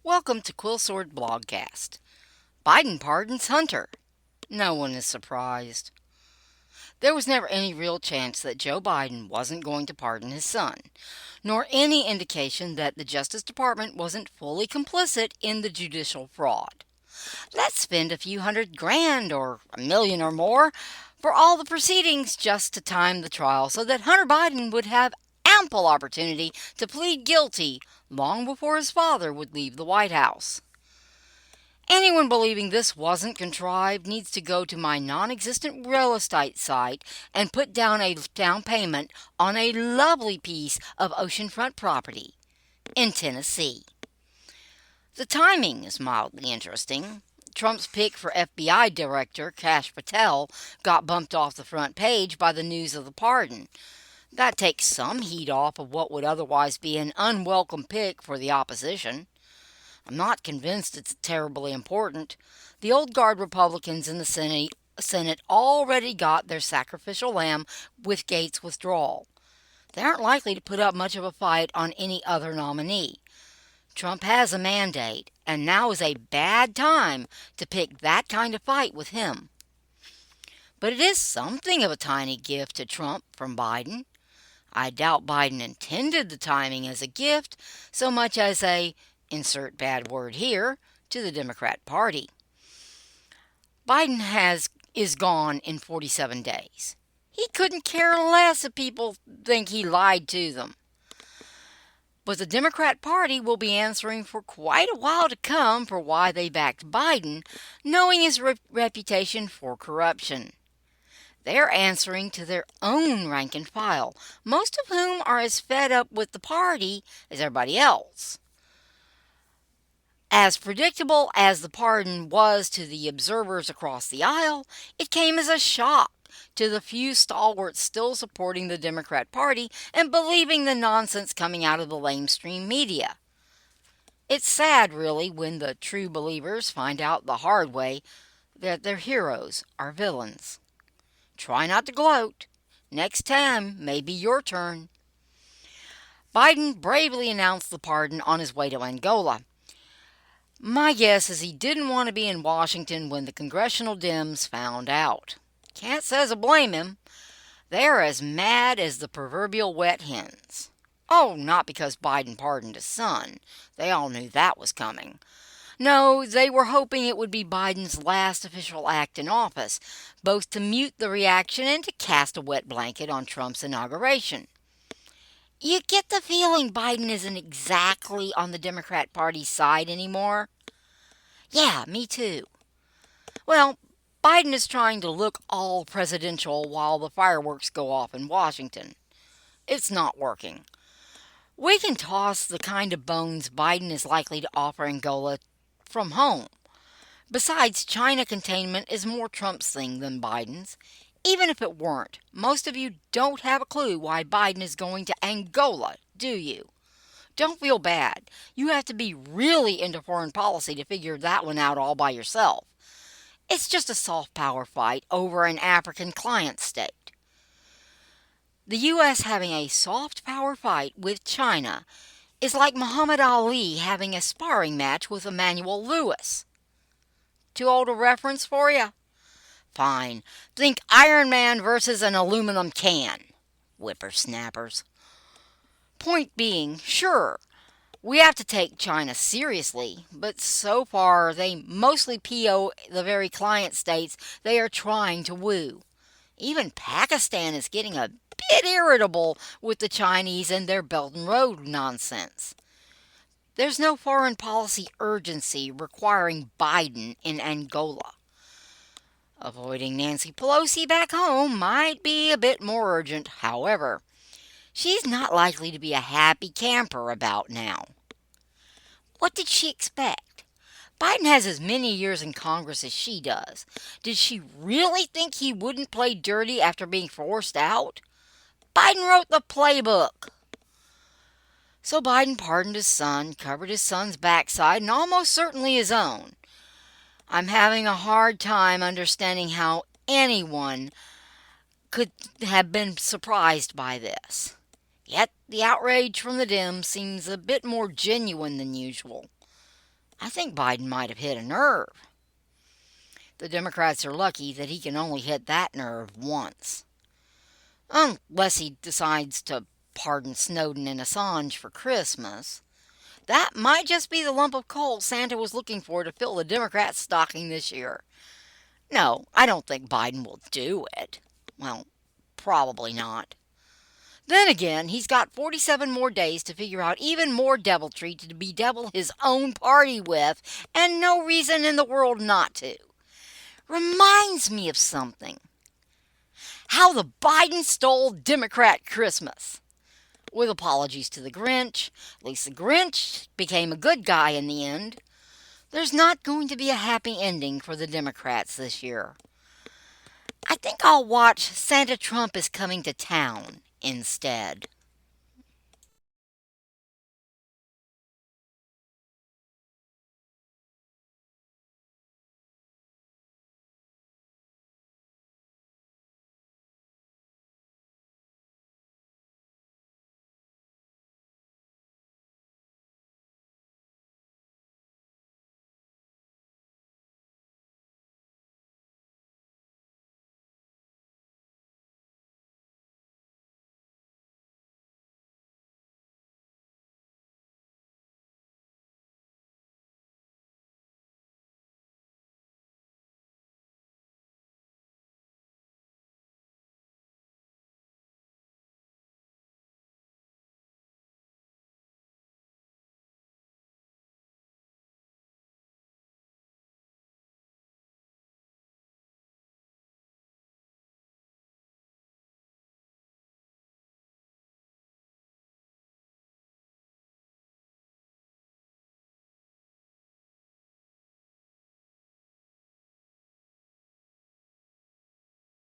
Welcome to Quill Sword Blogcast. Biden pardons Hunter. No one is surprised. There was never any real chance that Joe Biden wasn't going to pardon his son, nor any indication that the Justice Department wasn't fully complicit in the judicial fraud. Let's spend a few $100,000 or $1 million or more for all the proceedings just to time the trial so that Hunter Biden would have ample opportunity to plead guilty long before his father would leave the White House. Anyone believing this wasn't contrived needs to go to my non-existent real estate site and put down a down payment on a lovely piece of oceanfront property in Tennessee. The timing is mildly interesting. Trump's pick for FBI Director Kash Patel got bumped off the front page by the news of the pardon. That takes some heat off of what would otherwise be an unwelcome pick for the opposition. I'm not convinced it's terribly important. The old guard Republicans in the Senate already got their sacrificial lamb with Gates' withdrawal. They aren't likely to put up much of a fight on any other nominee. Trump has a mandate, and now is a bad time to pick that kind of fight with him. But it is something of a tiny gift to Trump from Biden. I doubt Biden intended the timing as a gift so much as a, insert bad word here, to the Democrat Party. Biden is gone in 47 days. He couldn't care less if people think he lied to them. But the Democrat Party will be answering for quite a while to come for why they backed Biden, knowing his reputation for corruption. They're answering to their own rank and file, most of whom are as fed up with the party as everybody else. As predictable as the pardon was to the observers across the aisle, it came as a shock to the few stalwarts still supporting the Democrat Party and believing the nonsense coming out of the lamestream media. It's sad, really, when the true believers find out the hard way that their heroes are villains. Try not to gloat. Next time may be your turn. Biden bravely announced the pardon on his way to Angola. My guess is he didn't want to be in Washington when the congressional Dems found out. Can't say I blame him. They're as mad as the proverbial wet hens. Oh, not because Biden pardoned his son. They all knew that was coming. No, they were hoping it would be Biden's last official act in office, both to mute the reaction and to cast a wet blanket on Trump's inauguration. You get the feeling Biden isn't exactly on the Democrat Party's side anymore? Yeah, me too. Well, Biden is trying to look all presidential while the fireworks go off in Washington. It's not working. We can toss the kind of bones Biden is likely to offer Angola from home. Besides, China containment is more Trump's thing than Biden's. Even if it weren't, most of you don't have a clue why Biden is going to Angola, do you? Don't feel bad. You have to be really into foreign policy to figure that one out all by yourself. It's just a soft power fight over an African client state. The U.S. having a soft power fight with China is like Muhammad Ali having a sparring match with Emmanuel Lewis. Too old a reference for you? Fine. Think Iron Man versus an aluminum can. Whippersnappers. Point being, sure, we have to take China seriously, but so far they mostly PO the very client states they are trying to woo. Even Pakistan is getting a bit irritable with the Chinese and their Belt and Road nonsense. There's no foreign policy urgency requiring Biden in Angola. Avoiding Nancy Pelosi back home might be a bit more urgent, however. She's not likely to be a happy camper about now. What did she expect? Biden has as many years in Congress as she does. Did she really think he wouldn't play dirty after being forced out? Biden wrote the playbook. So Biden pardoned his son, covered his son's backside, and almost certainly his own. I'm having a hard time understanding how anyone could have been surprised by this. Yet the outrage from the Dems seems a bit more genuine than usual. I think Biden might have hit a nerve. The Democrats are lucky that he can only hit that nerve once. Unless he decides to pardon Snowden and Assange for Christmas. That might just be the lump of coal Santa was looking for to fill the Democrats' stocking this year. No, I don't think Biden will do it. Well, probably not. Then again, he's got 47 more days to figure out even more deviltry to bedevil his own party with, and no reason in the world not to. Reminds me of something. How the Biden stole Democrat Christmas. With apologies to the Grinch, at least the Grinch became a good guy in the end. There's not going to be a happy ending for the Democrats this year. I think I'll watch Santa Trump is Coming to Town instead.